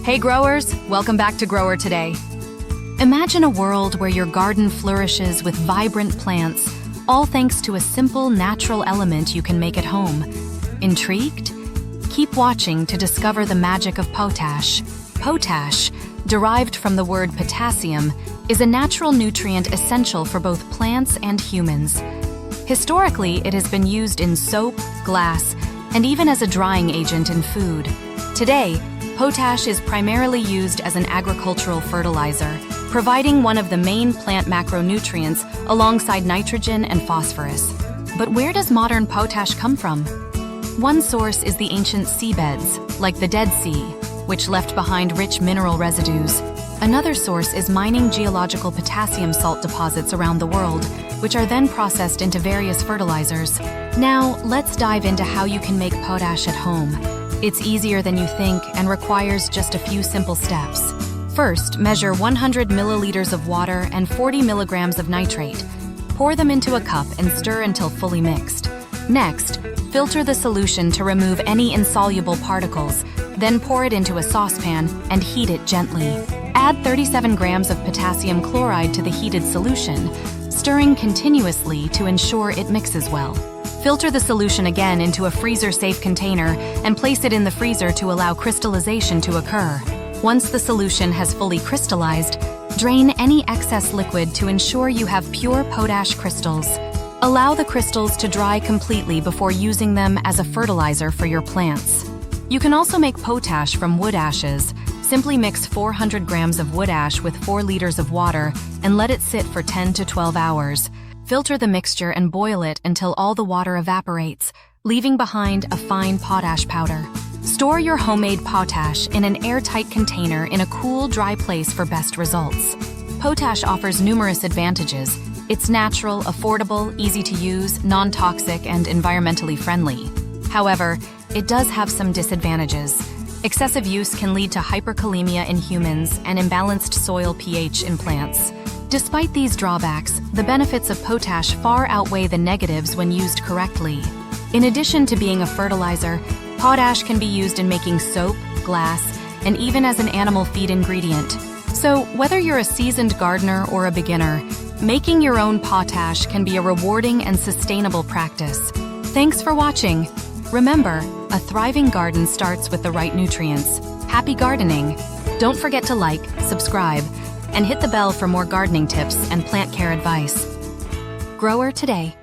Hey growers, welcome back to Grower Today. Imagine a world where your garden flourishes with vibrant plants, all thanks to a simple natural element you can make at home. Intrigued? Keep watching to discover the magic of potash. Potash, derived from the word potassium, is a natural nutrient essential for both plants and humans. Historically, it has been used in soap, glass, and even as a drying agent in food. Today, potash is primarily used as an agricultural fertilizer, providing one of the main plant macronutrients alongside nitrogen and phosphorus. But where does modern potash come from? One source is the ancient seabeds, like the Dead Sea, which left behind rich mineral residues. Another source is mining geological potassium salt deposits around the world, which are then processed into various fertilizers. Now, let's dive into how you can make potash at home. It's easier than you think and requires just a few simple steps. First, measure 100 milliliters of water and 40 milligrams of nitrate. Pour them into a cup and stir until fully mixed. Next, filter the solution to remove any insoluble particles, then pour it into a saucepan and heat it gently. Add 37 grams of potassium chloride to the heated solution, stirring continuously to ensure it mixes well. Filter the solution again into a freezer-safe container and place it in the freezer to allow crystallization to occur. Once the solution has fully crystallized, drain any excess liquid to ensure you have pure potash crystals. Allow the crystals to dry completely before using them as a fertilizer for your plants. You can also make potash from wood ashes. Simply mix 400 grams of wood ash with 4 liters of water and let it sit for 10 to 12 hours. Filter the mixture and boil it until all the water evaporates, leaving behind a fine potash powder. Store your homemade potash in an airtight container in a cool, dry place for best results. Potash offers numerous advantages. It's natural, affordable, easy to use, non-toxic, and environmentally friendly. However, it does have some disadvantages. Excessive use can lead to hyperkalemia in humans and imbalanced soil pH in plants. Despite these drawbacks, the benefits of potash far outweigh the negatives when used correctly. In addition to being a fertilizer, potash can be used in making soap, glass, and even as an animal feed ingredient. So, whether you're a seasoned gardener or a beginner, making your own potash can be a rewarding and sustainable practice. Thanks for watching. Remember, a thriving garden starts with the right nutrients. Happy gardening! Don't forget to like, subscribe, and hit the bell for more gardening tips and plant care advice. Grower Today.